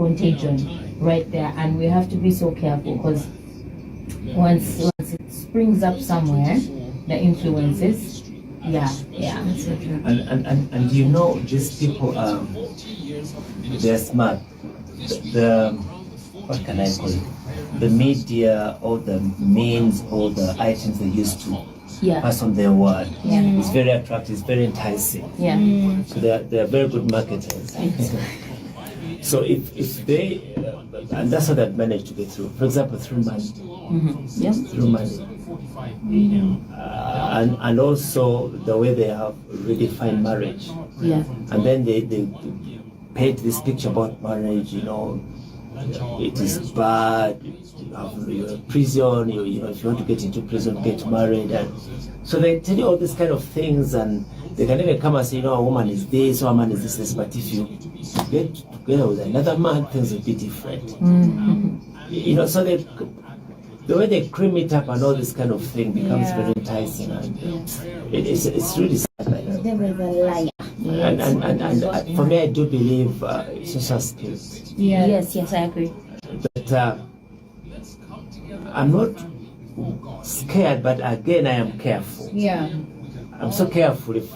contagion right there, and we have to be so careful because once it springs up somewhere, the influences, and you know, these people, they're smart. What can I call it? The media or the means or the items they use to pass on their word. It's very attractive, it's very enticing. So they're very good marketers. So if they, and that's how they've managed to get through. For example, through money. Through money. And also the way they have redefined marriage. And then they paint this picture about marriage, you know, it is bad, you're in prison, you know, if you want to get into prison, get married. And so they tell you all these kind of things, and they can even come and say, you know, a woman is this, or a man is this, but if you get together with another man, things will be different. You know, so the way they cream it up and all this kind of thing becomes very enticing, and it's really sad. There was a liar. And for me, I do believe social skills. Yes, I agree. But I'm not scared, but again, I am careful. I'm so careful. If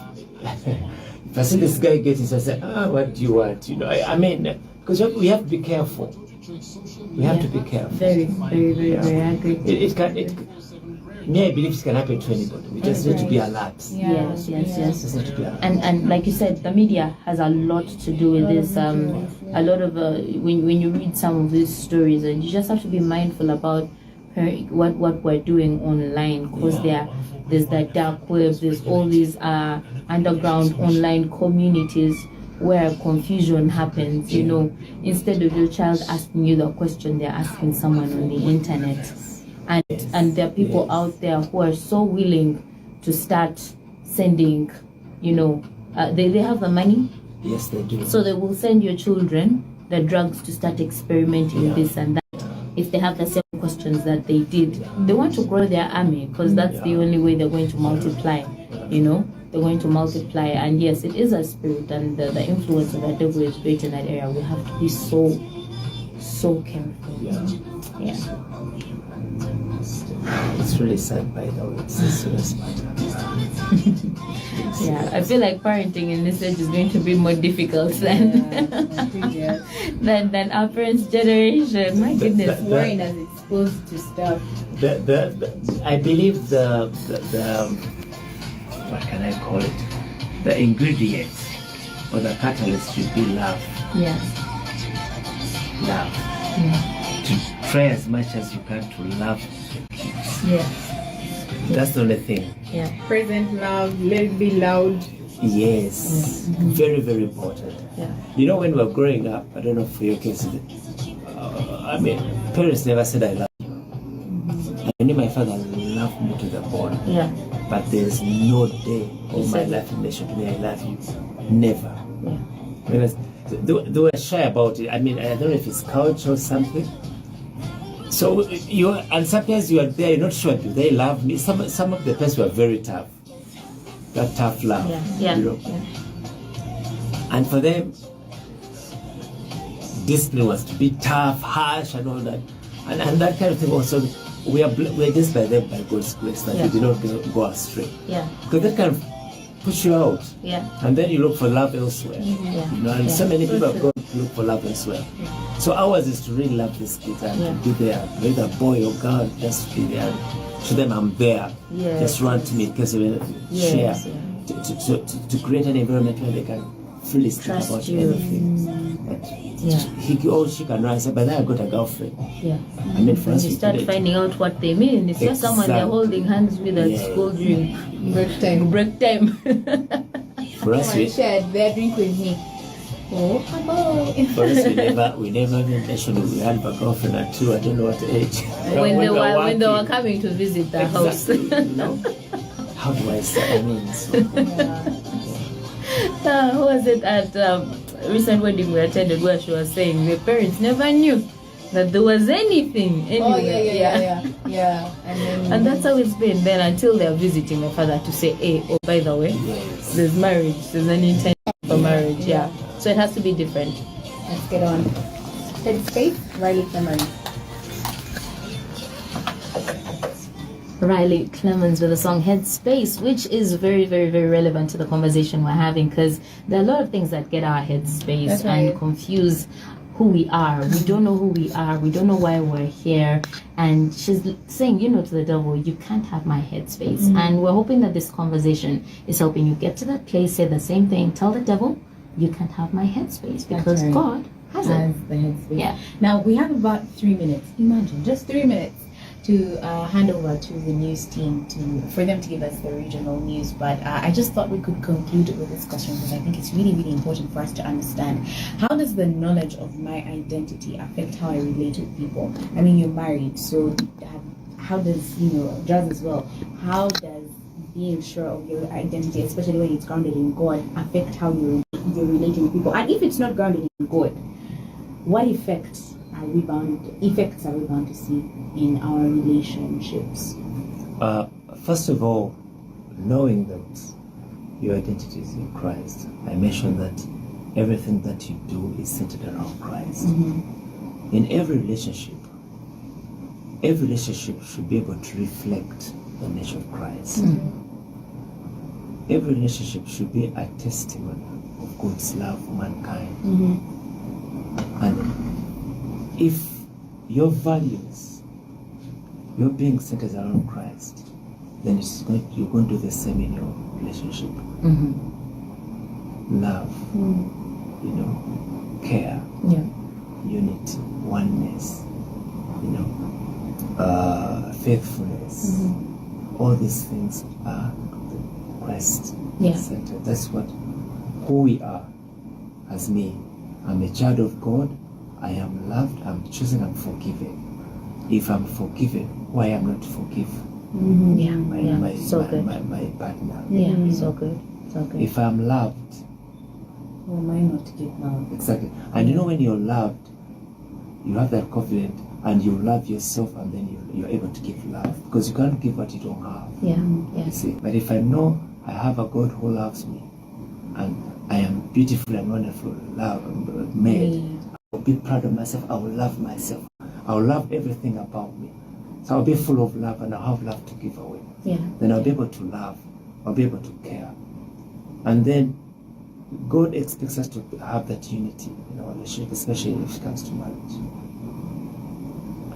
I see this guy getting, so I say, what do you want? You know, I mean, because we have to be careful. We have to be careful. Very, I agree. I believe it can happen to anybody. We just need to be alert. Yes. Just need to be alert. And like you said, the media has a lot to do with this. A lot of when you read some of these stories, and you just have to be mindful about what we're doing online, because there's that dark web, there's all these underground online communities where confusion happens. You know, instead of your child asking you the question, they're asking someone on the internet. And there are people out there who are so willing to start sending, you know, they have the money. Yes, they do. So they will send your children the drugs to start experimenting this and that. If they have the same questions that they did, they want to grow their army, because that's the only way they're going to multiply, you know. They're going to multiply, and yes, it is a spirit, and the influence of the devil is great in that area. We have to be so careful. It's really sad, by the way. It's a serious matter. I feel like parenting in this age is going to be more difficult than than our parents' generation. My goodness, foreign as exposed to stuff. I believe the what can I call it? The ingredients or the catalyst should be love. Love. To try as much as you can to love the kids. That's the only thing. Present love, let it be loud. Yes. Very, very important. You know, when we were growing up, I don't know for your kids, I mean, parents never said I love you. I knew my father loved me to the bone. But there's no day of my life in relation to me, I love you. Never. Because they were shy about it. I mean, I don't know if it's culture or something. So and sometimes you are there, you're not sure, do they love me? Some of the parents were very tough. That tough love. You know? And for them, discipline was to be tough, harsh, and all that. And that kind of thing also, we are blessed by them by God's grace that we did not go astray. Because that kind of push you out. And then you look for love elsewhere. You know, and so many people have gone to look for love elsewhere. So ours is to really love these kids and to be there, whether boy or girl, just be there. To them, I'm there. Just run to me because we share. To create an environment where they can freely speak about anything. He or she can run and say, but then I got a girlfriend. I mean, for us, you start finding out what they mean. It's just someone they're holding hands with at school during break time. For us, we shared their drink with me. For us, we never even mentioned we had a girlfriend until I don't know what age. when they were coming to visit the house. You know? How do I say? I mean, who was it at recent wedding we attended where she was saying the parents never knew that there was anything anywhere. And that's how it's been then until they're visiting my father to say, hey, oh, by the way, there's marriage, there's an intention for marriage. So it has to be different. Let's get on. Headspace, Riley Clemens. Riley Clemens with the song Headspace, which is very, very, very relevant to the conversation we're having, because there are a lot of things that get our headspace and confuse who we are. We don't know who we are. We don't know why we're here. And she's saying, to the devil, you can't have my headspace. And we're hoping that this conversation is helping you get to that place, say the same thing, tell the devil, you can't have my headspace, because God has the headspace. Yeah. Now, we have about 3 minutes. Imagine, just 3 minutes to hand over to the news team for them to give us the regional news. But I just thought we could conclude with this question, because I think it's really, really important for us to understand, how does the knowledge of my identity affect how I relate with people? I mean, you're married, so how does, Jazz as well, how does being sure of your identity, especially when it's grounded in God, affect how you're relating with people? And if it's not grounded in God, what effects are we bound to see in our relationships? First of all, knowing that your identity is in Christ, I mentioned that everything that you do is centered around Christ. In every relationship should be able to reflect the nature of Christ. Every relationship should be a testimony of God's love for mankind. And if your values, your being centered around Christ, then you're going to do the same in your relationship. Love, care, unity, oneness, faithfulness. All these things are Christ centered. That's who we are. As me, I'm a child of God. I am loved, I'm chosen, I'm forgiven. If I'm forgiven, why am I not forgive my partner? So good. If I'm loved, why am I not to give love? Exactly. And when you're loved, you have that confidence, and you love yourself, and then you're able to give love, because you can't give what you don't have. You see. But if I know I have a God who loves me, and I am beautiful and wonderful, made, I'll be proud of myself. I will love myself. I will love everything about me. So I'll be full of love, and I'll have love to give away. Then I'll be able to love. I'll be able to care. And then God expects us to have that unity in our relationship, especially if it comes to marriage.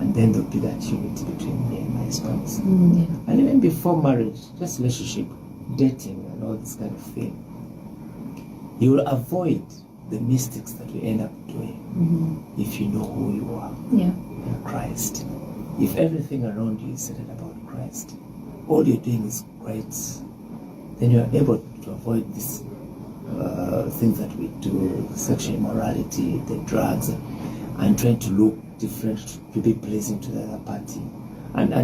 And then there'll be that unity between me and my spouse. And even before marriage, just relationship, dating, and all this kind of thing, you will avoid the mistakes that we end up doing if you know who you are in Christ. If everything around you is centered about Christ, all you're doing is great, then you're able to avoid these things that we do, sexual immorality, the drugs, and trying to look different to be pleasing to the other party. And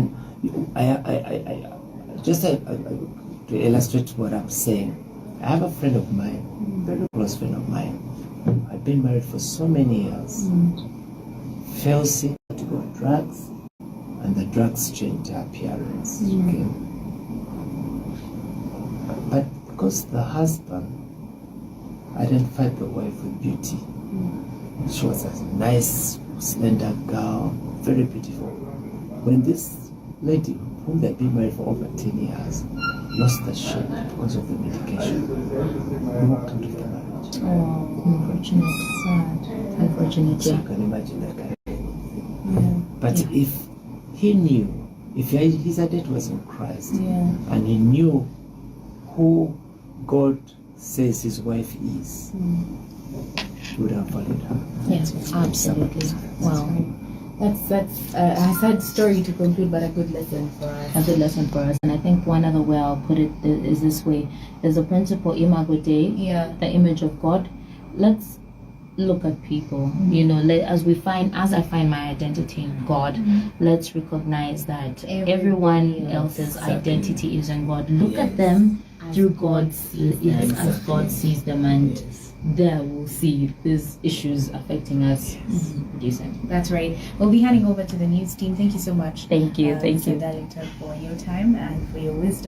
I just to illustrate what I'm saying, I have a friend of mine, very close friend of mine. I've been married for so many years. Fell sick to go on drugs, and the drugs changed her appearance. Okay? But because the husband identified the wife with beauty, she was a nice, slender girl, very beautiful. When this lady, whom they've been married for over 10 years, lost the shape because of the medication, they walked into the marriage. Oh, unfortunate. Sad. Unfortunate, So you can imagine that kind of thing. But if he knew, if his identity was in Christ, and he knew who God says his wife is, he would have valued her. Yes, absolutely. Wow. That's a sad story to conclude, but a good lesson for us. A good lesson for us. And I think one other way I'll put it is this way. There's a principle, Imago Dei, the image of God. Let's look at people, as I find my identity in God, let's recognize that everyone else's identity is in God. Look at them through God's, as God sees them, and there we'll see these issues affecting us. Decent. That's right. We'll be handing over to the news team. Thank you so much. Thank you. Mr. Darlington, for your time and for your wisdom.